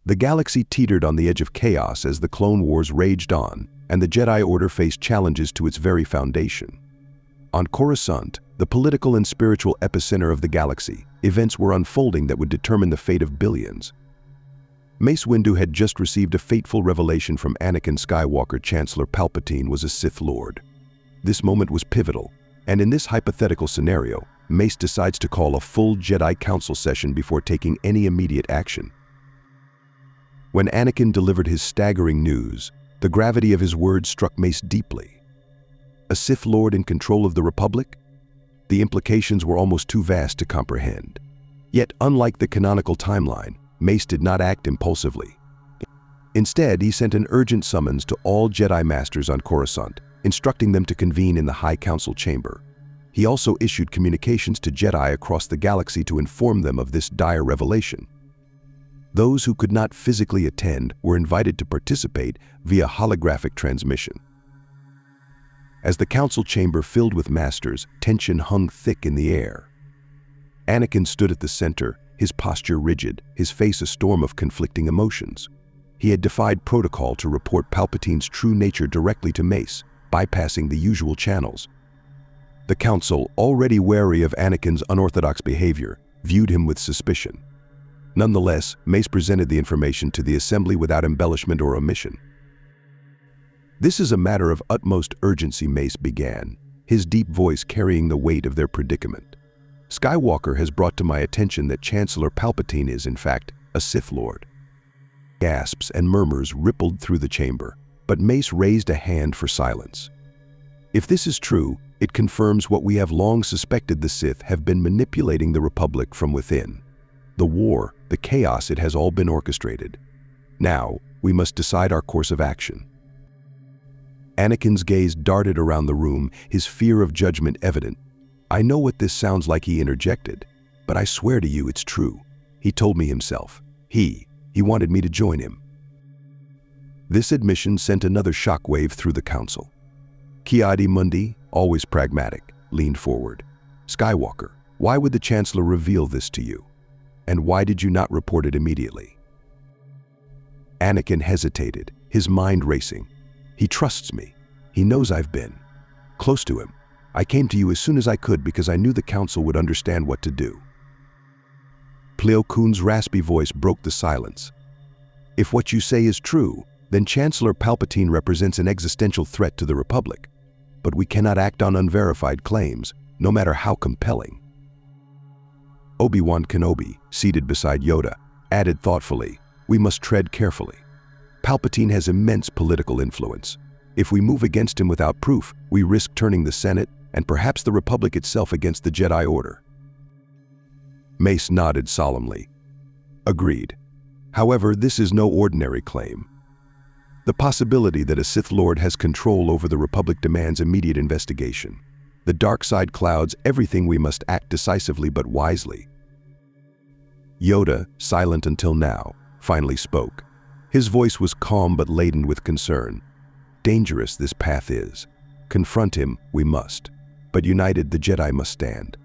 The galaxy teetered on the edge of chaos as the Clone Wars raged on, and the Jedi Order faced challenges to its very foundation. On Coruscant, the political and spiritual epicenter of the galaxy, events were unfolding that would determine the fate of billions. Mace Windu had just received a fateful revelation from Anakin Skywalker. Chancellor Palpatine was a Sith Lord. This moment was pivotal, and in this hypothetical scenario, Mace decides to call a full Jedi Council session before taking any immediate action. When Anakin delivered his staggering news, the gravity of his words struck Mace deeply. A Sith Lord in control of the Republic? The implications were almost too vast to comprehend. Yet, unlike the canonical timeline, Mace did not act impulsively. Instead, he sent an urgent summons to all Jedi Masters on Coruscant, instructing them to convene in the High Council chamber. He also issued communications to Jedi across the galaxy to inform them of this dire revelation. Those who could not physically attend were invited to participate via holographic transmission. As the council chamber filled with masters, tension hung thick in the air. Anakin stood at the center, his posture rigid, his face a storm of conflicting emotions. He had defied protocol to report Palpatine's true nature directly to Mace, bypassing the usual channels. The council, already wary of Anakin's unorthodox behavior, viewed him with suspicion. Nonetheless, Mace presented the information to the assembly without embellishment or omission. "This is a matter of utmost urgency," Mace began, his deep voice carrying the weight of their predicament. "Skywalker has brought to my attention that Chancellor Palpatine is, in fact, a Sith Lord." Gasps and murmurs rippled through the chamber, but Mace raised a hand for silence. "If this is true, it confirms what we have long suspected: the Sith have been manipulating the Republic from within. The war, the chaos, it has all been orchestrated. Now, we must decide our course of action." Anakin's gaze darted around the room, his fear of judgment evident. "I know what this sounds like," he interjected, "but I swear to you it's true. He told me himself. He wanted me to join him." This admission sent another shockwave through the council. Ki-Adi Mundi, always pragmatic, leaned forward. "Skywalker, why would the Chancellor reveal this to you? And why did you not report it immediately?" Anakin hesitated, his mind racing. "He trusts me. He knows I've been close to him. I came to you as soon as I could because I knew the council would understand what to do." Plo Koon's raspy voice broke the silence. "If what you say is true, then Chancellor Palpatine represents an existential threat to the Republic. But we cannot act on unverified claims, no matter how compelling." Obi-Wan Kenobi, seated beside Yoda, added thoughtfully, "We must tread carefully. Palpatine has immense political influence. If we move against him without proof, we risk turning the Senate and perhaps the Republic itself against the Jedi Order." Mace nodded solemnly. "Agreed. However, this is no ordinary claim. The possibility that a Sith Lord has control over the Republic demands immediate investigation. The dark side clouds everything. We must act decisively but wisely." Yoda, silent until now, finally spoke. His voice was calm but laden with concern. "Dangerous this path is. Confront him we must. But united the Jedi must stand.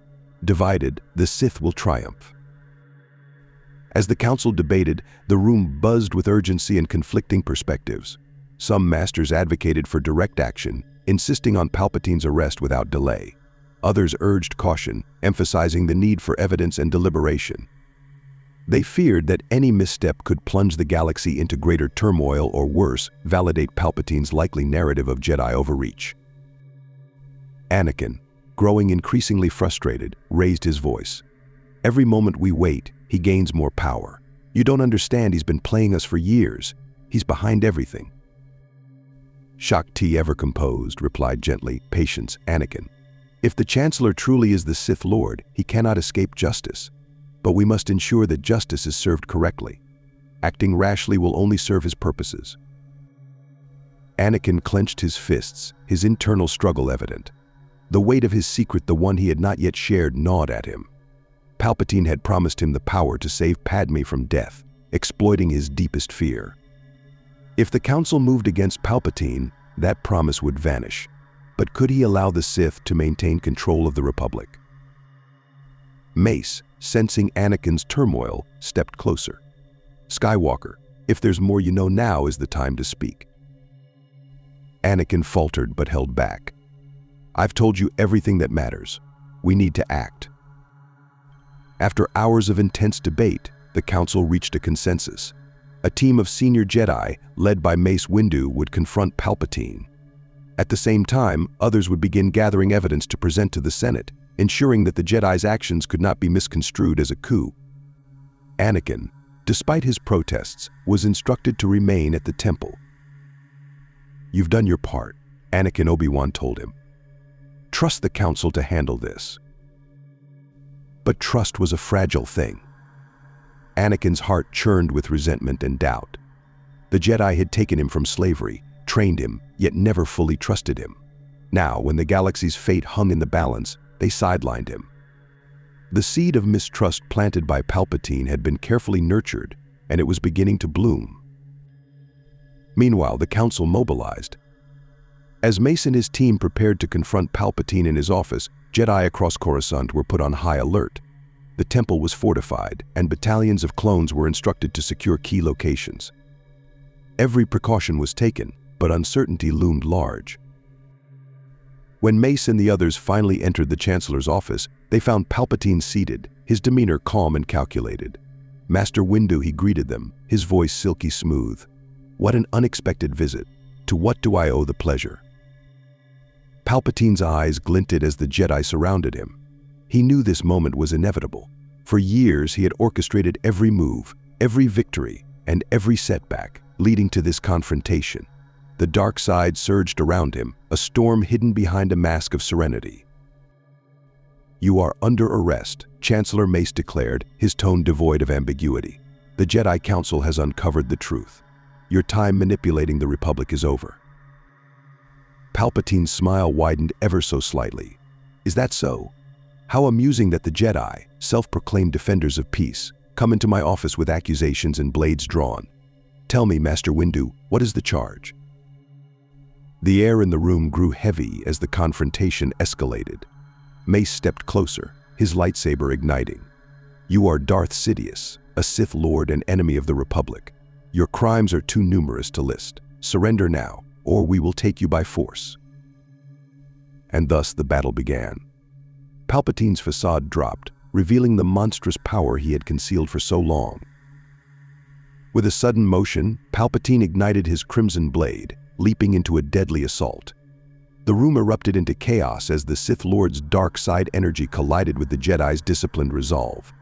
Divided, the Sith will triumph." As the council debated, the room buzzed with urgency and conflicting perspectives. Some masters advocated for direct action, insisting on Palpatine's arrest without delay. Others urged caution, emphasizing the need for evidence and deliberation. They feared that any misstep could plunge the galaxy into greater turmoil or worse, validate Palpatine's likely narrative of Jedi overreach. Anakin, growing increasingly frustrated, raised his voice. "Every moment we wait, he gains more power. You don't understand, he's been playing us for years. He's behind everything." Shakti, ever composed, replied gently, "Patience, Anakin. If the Chancellor truly is the Sith Lord, he cannot escape justice. But we must ensure that justice is served correctly. Acting rashly will only serve his purposes." Anakin clenched his fists, his internal struggle evident. The weight of his secret, the one he had not yet shared, gnawed at him. Palpatine had promised him the power to save Padme from death, exploiting his deepest fear. If the Council moved against Palpatine, that promise would vanish. But could he allow the Sith to maintain control of the Republic? Mace, sensing Anakin's turmoil, stepped closer. "Skywalker, If there's more you know, now is the time to speak." Anakin faltered but held back. "I've told you everything that matters. We need to act." After hours of intense debate, the council reached a consensus. A team of senior Jedi, led by Mace Windu, would confront Palpatine. At the same time, others would begin gathering evidence to present to the Senate, ensuring that the Jedi's actions could not be misconstrued as a coup. Anakin, despite his protests, was instructed to remain at the temple. "You've done your part," Anakin Obi-Wan told him. "Trust the council to handle this." But trust was a fragile thing. Anakin's heart churned with resentment and doubt. The Jedi had taken him from slavery, trained him, yet never fully trusted him. Now, when the galaxy's fate hung in the balance, they sidelined him. The seed of mistrust planted by Palpatine had been carefully nurtured, and it was beginning to bloom. Meanwhile, the council mobilized. As Mace and his team prepared to confront Palpatine in his office, Jedi across Coruscant were put on high alert. The temple was fortified, and battalions of clones were instructed to secure key locations. Every precaution was taken, but uncertainty loomed large. When Mace and the others finally entered the Chancellor's office, they found Palpatine seated, his demeanor calm and calculated. "Master Windu," he greeted them, his voice silky smooth. "What an unexpected visit. To what do I owe the pleasure?" Palpatine's eyes glinted as the Jedi surrounded him. He knew this moment was inevitable. For years, he had orchestrated every move, every victory, and every setback, leading to this confrontation. The dark side surged around him, a storm hidden behind a mask of serenity. "You are under arrest," Chancellor Mace declared, his tone devoid of ambiguity. "The Jedi Council has uncovered the truth. Your time manipulating the Republic is over." Palpatine's smile widened ever so slightly. "Is that so? How amusing that the Jedi, self-proclaimed defenders of peace, come into my office with accusations and blades drawn. Tell me, Master Windu, what is the charge?" The air in the room grew heavy as the confrontation escalated. Mace stepped closer, his lightsaber igniting. "You are Darth Sidious, a Sith Lord and enemy of the Republic. Your crimes are too numerous to list. Surrender now, or we will take you by force." And thus the battle began. Palpatine's facade dropped, revealing the monstrous power he had concealed for so long. With a sudden motion, Palpatine ignited his crimson blade, leaping into a deadly assault. The room erupted into chaos as the Sith Lord's dark side energy collided with the Jedi's disciplined resolve.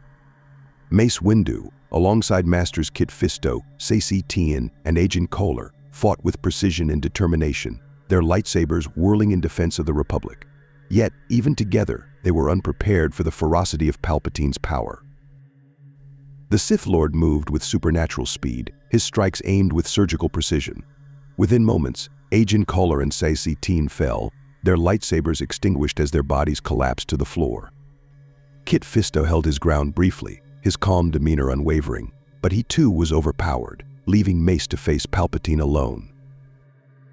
Mace Windu, alongside Masters Kit Fisto, Saesee Tiin, and Agent Kohler, fought with precision and determination, their lightsabers whirling in defense of the Republic. Yet, even together, they were unprepared for the ferocity of Palpatine's power. The Sith Lord moved with supernatural speed, his strikes aimed with surgical precision. Within moments, Agent Kohler and Saesee Tiin fell, their lightsabers extinguished as their bodies collapsed to the floor. Kit Fisto held his ground briefly, his calm demeanor unwavering, but he too was overpowered, leaving Mace to face Palpatine alone.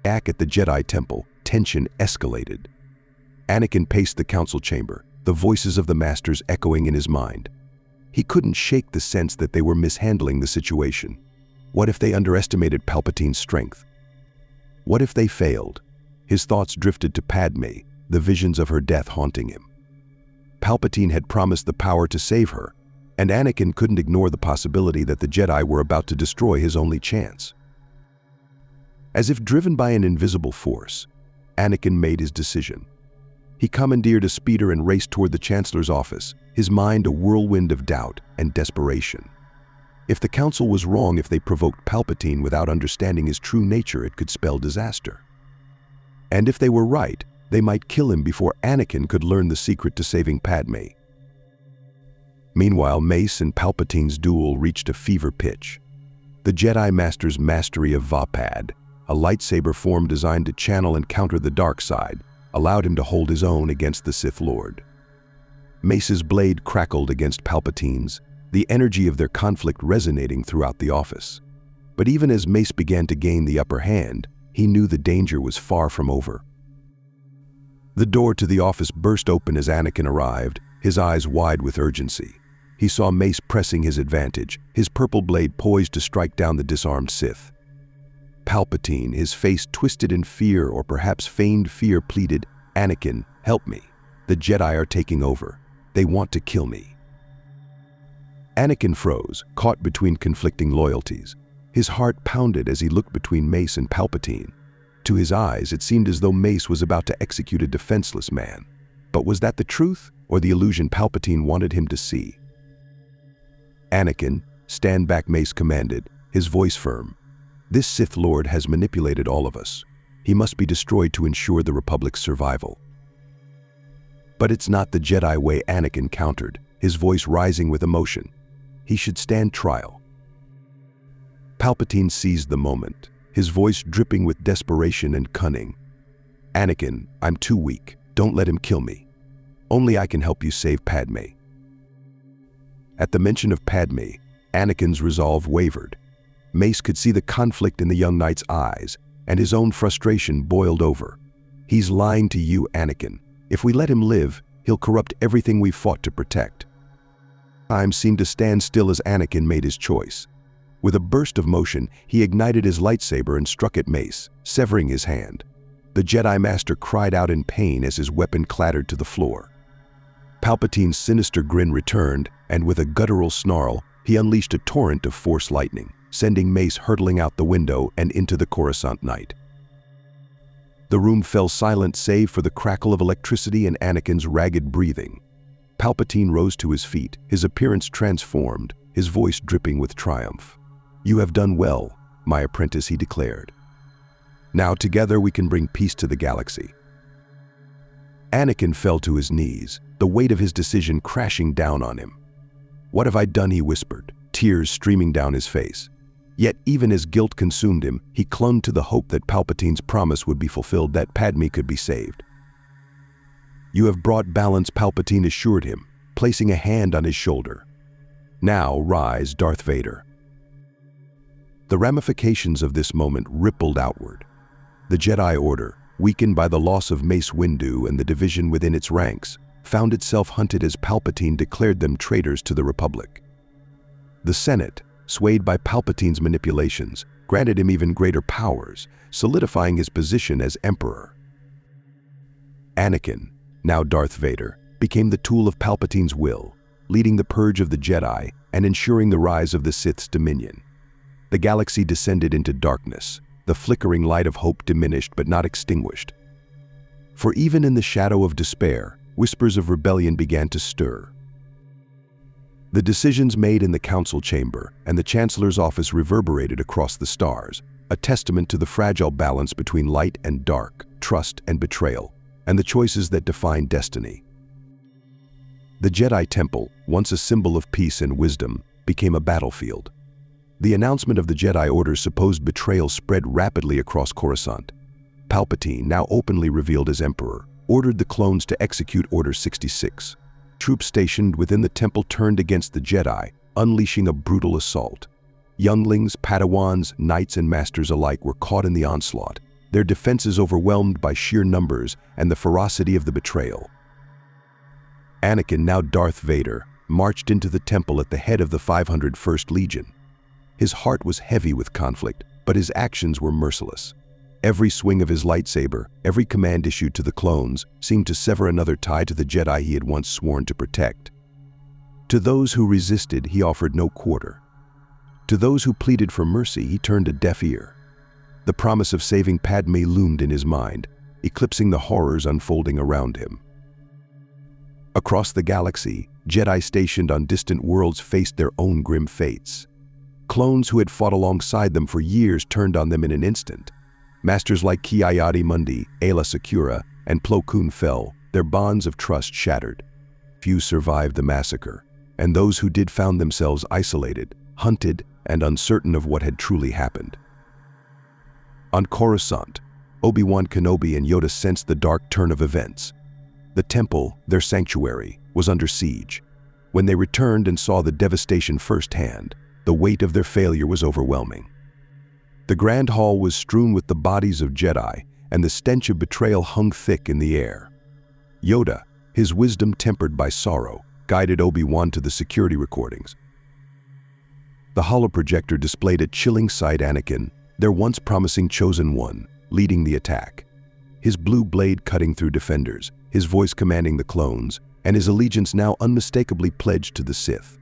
Back at the Jedi Temple, tension escalated. Anakin paced the council chamber, the voices of the Masters echoing in his mind. He couldn't shake the sense that they were mishandling the situation. What if they underestimated Palpatine's strength? What if they failed? His thoughts drifted to Padme, the visions of her death haunting him. Palpatine had promised the power to save her, and Anakin couldn't ignore the possibility that the Jedi were about to destroy his only chance. As if driven by an invisible force, Anakin made his decision. He commandeered a speeder and raced toward the Chancellor's office, his mind a whirlwind of doubt and desperation. If the Council was wrong, if they provoked Palpatine without understanding his true nature, it could spell disaster. And if they were right, they might kill him before Anakin could learn the secret to saving Padme. Meanwhile, Mace and Palpatine's duel reached a fever pitch. The Jedi Master's mastery of Vapad, a lightsaber form designed to channel and counter the dark side, allowed him to hold his own against the Sith Lord. Mace's blade crackled against Palpatine's, the energy of their conflict resonating throughout the office. But even as Mace began to gain the upper hand, he knew the danger was far from over. The door to the office burst open as Anakin arrived, his eyes wide with urgency. He saw Mace pressing his advantage, his purple blade poised to strike down the disarmed Sith. Palpatine, his face twisted in fear or perhaps feigned fear, pleaded, "Anakin, help me. The Jedi are taking over. They want to kill me." Anakin froze, caught between conflicting loyalties. His heart pounded as he looked between Mace and Palpatine. To his eyes, it seemed as though Mace was about to execute a defenseless man. But was that the truth, or the illusion Palpatine wanted him to see? "Anakin, stand back," Mace commanded, his voice firm. "This Sith Lord has manipulated all of us. He must be destroyed to ensure the Republic's survival." "But it's not the Jedi way," Anakin countered, his voice rising with emotion. "He should stand trial." Palpatine seized the moment, his voice dripping with desperation and cunning. "Anakin, I'm too weak. Don't let him kill me. Only I can help you save Padme." At the mention of Padme, Anakin's resolve wavered. Mace could see the conflict in the young knight's eyes, and his own frustration boiled over. "He's lying to you, Anakin. If we let him live, he'll corrupt everything we've fought to protect." Time seemed to stand still as Anakin made his choice. With a burst of motion, he ignited his lightsaber and struck at Mace, severing his hand. The Jedi Master cried out in pain as his weapon clattered to the floor. Palpatine's sinister grin returned, and with a guttural snarl, he unleashed a torrent of Force lightning, sending Mace hurtling out the window and into the Coruscant night. The room fell silent save for the crackle of electricity and Anakin's ragged breathing. Palpatine rose to his feet, his appearance transformed, his voice dripping with triumph. "You have done well, my apprentice," he declared. "Now together we can bring peace to the galaxy." Anakin fell to his knees, the weight of his decision crashing down on him. "What have I done?" he whispered, tears streaming down his face. Yet even as guilt consumed him, he clung to the hope that Palpatine's promise would be fulfilled, that Padme could be saved. "You have brought balance," Palpatine assured him, placing a hand on his shoulder. "Now rise, Darth Vader." The ramifications of this moment rippled outward. The Jedi Order, weakened by the loss of Mace Windu and the division within its ranks, found itself hunted as Palpatine declared them traitors to the Republic. The Senate, swayed by Palpatine's manipulations, granted him even greater powers, solidifying his position as Emperor. Anakin, now Darth Vader, became the tool of Palpatine's will, leading the purge of the Jedi and ensuring the rise of the Sith's dominion. The galaxy descended into darkness, the flickering light of hope diminished but not extinguished. For even in the shadow of despair, whispers of rebellion began to stir. The decisions made in the council chamber and the Chancellor's office reverberated across the stars, a testament to the fragile balance between light and dark, trust and betrayal, and the choices that define destiny. The Jedi Temple, once a symbol of peace and wisdom, became a battlefield. The announcement of the Jedi Order's supposed betrayal spread rapidly across Coruscant. Palpatine, now openly revealed as Emperor, ordered the clones to execute Order 66. Troops stationed within the temple turned against the Jedi, unleashing a brutal assault. Younglings, Padawans, knights and masters alike were caught in the onslaught, their defenses overwhelmed by sheer numbers and the ferocity of the betrayal. Anakin, now Darth Vader, marched into the temple at the head of the 501st Legion. His heart was heavy with conflict, but his actions were merciless. Every swing of his lightsaber, every command issued to the clones, seemed to sever another tie to the Jedi he had once sworn to protect. To those who resisted, he offered no quarter. To those who pleaded for mercy, he turned a deaf ear. The promise of saving Padme loomed in his mind, eclipsing the horrors unfolding around him. Across the galaxy, Jedi stationed on distant worlds faced their own grim fates. Clones who had fought alongside them for years turned on them in an instant. Masters like Ki-Adi-Mundi, Aayla Secura, and Plo Koon fell, their bonds of trust shattered. Few survived the massacre, and those who did found themselves isolated, hunted, and uncertain of what had truly happened. On Coruscant, Obi-Wan Kenobi and Yoda sensed the dark turn of events. The temple, their sanctuary, was under siege. When they returned and saw the devastation firsthand, the weight of their failure was overwhelming. The Grand Hall was strewn with the bodies of Jedi, and the stench of betrayal hung thick in the air. Yoda, his wisdom tempered by sorrow, guided Obi-Wan to the security recordings. The holoprojector displayed a chilling sight: Anakin, their once promising chosen one, leading the attack. His blue blade cutting through defenders, his voice commanding the clones, and his allegiance now unmistakably pledged to the Sith.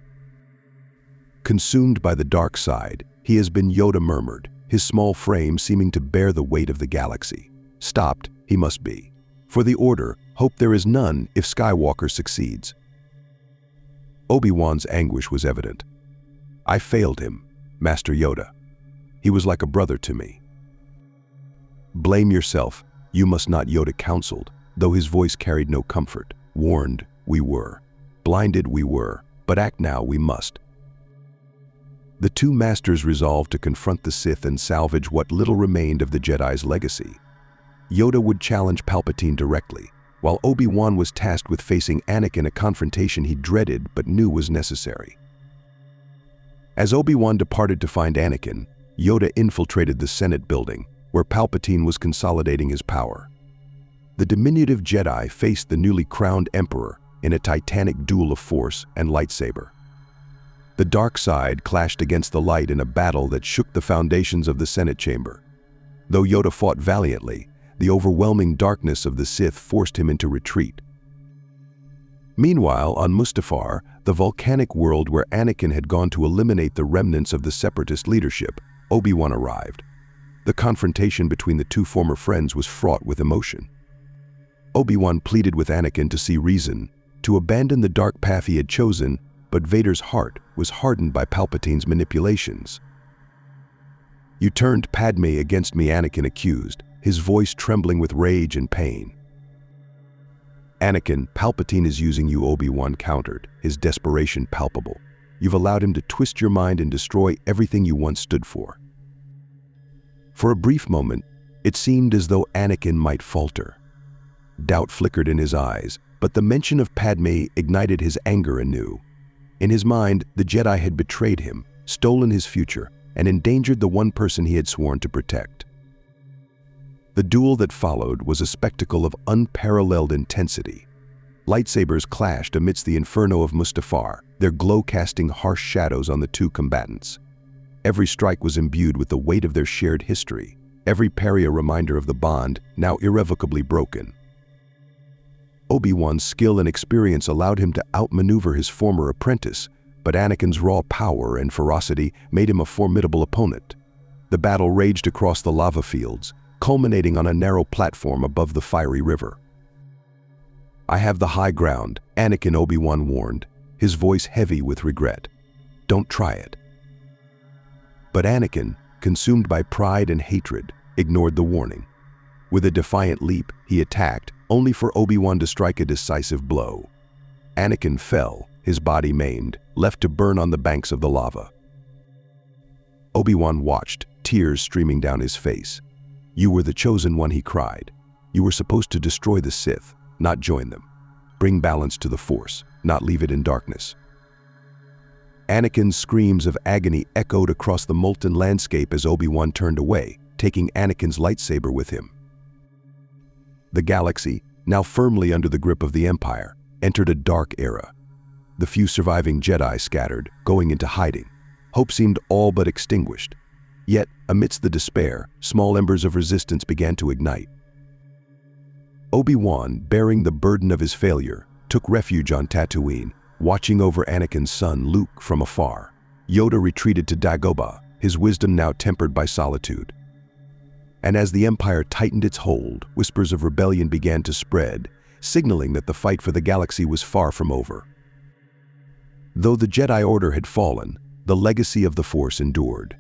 Consumed by the dark side, he has been, Yoda murmured, his small frame seeming to bear the weight of the galaxy. Stopped, he must be. For the Order, hope there is none if Skywalker succeeds. Obi-Wan's anguish was evident. I failed him, Master Yoda. He was like a brother to me. Blame yourself, you must not, Yoda counseled, though his voice carried no comfort. Warned, we were. Blinded, we were. But act now, we must. The two masters resolved to confront the Sith and salvage what little remained of the Jedi's legacy. Yoda would challenge Palpatine directly, while Obi-Wan was tasked with facing Anakin, a confrontation he dreaded but knew was necessary. As Obi-Wan departed to find Anakin, Yoda infiltrated the Senate building, where Palpatine was consolidating his power. The diminutive Jedi faced the newly crowned Emperor in a titanic duel of force and lightsaber. The dark side clashed against the light in a battle that shook the foundations of the Senate chamber. Though Yoda fought valiantly, the overwhelming darkness of the Sith forced him into retreat. Meanwhile, on Mustafar, the volcanic world where Anakin had gone to eliminate the remnants of the Separatist leadership, Obi-Wan arrived. The confrontation between the two former friends was fraught with emotion. Obi-Wan pleaded with Anakin to see reason, to abandon the dark path he had chosen, but Vader's heart was hardened by Palpatine's manipulations. You turned Padme against me, Anakin accused, his voice trembling with rage and pain. Anakin, Palpatine is using you, Obi-Wan countered, his desperation palpable. You've allowed him to twist your mind and destroy everything you once stood for. For a brief moment, it seemed as though Anakin might falter. Doubt flickered in his eyes, but the mention of Padme ignited his anger anew. In his mind, the Jedi had betrayed him, stolen his future, and endangered the one person he had sworn to protect. The duel that followed was a spectacle of unparalleled intensity. Lightsabers clashed amidst the inferno of Mustafar, their glow casting harsh shadows on the two combatants. Every strike was imbued with the weight of their shared history, every parry a reminder of the bond now irrevocably broken. Obi-Wan's skill and experience allowed him to outmaneuver his former apprentice, but Anakin's raw power and ferocity made him a formidable opponent. The battle raged across the lava fields, culminating on a narrow platform above the fiery river. I have the high ground, Anakin, Obi-Wan warned, his voice heavy with regret. Don't try it. But Anakin, consumed by pride and hatred, ignored the warning. With a defiant leap, he attacked, only for Obi-Wan to strike a decisive blow. Anakin fell, his body maimed, left to burn on the banks of the lava. Obi-Wan watched, tears streaming down his face. You were the chosen one, he cried. You were supposed to destroy the Sith, not join them. Bring balance to the Force, not leave it in darkness. Anakin's screams of agony echoed across the molten landscape as Obi-Wan turned away, taking Anakin's lightsaber with him. The galaxy, now firmly under the grip of the Empire, entered a dark era. The few surviving Jedi scattered, going into hiding. Hope seemed all but extinguished. Yet, amidst the despair, small embers of resistance began to ignite. Obi-Wan, bearing the burden of his failure, took refuge on Tatooine, watching over Anakin's son Luke from afar. Yoda retreated to Dagobah, his wisdom now tempered by solitude. And as the Empire tightened its hold, whispers of rebellion began to spread, signaling that the fight for the galaxy was far from over. Though the Jedi Order had fallen, the legacy of the Force endured.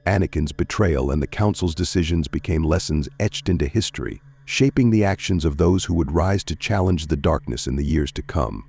Anakin's betrayal and the Council's decisions became lessons etched into history, shaping the actions of those who would rise to challenge the darkness in the years to come.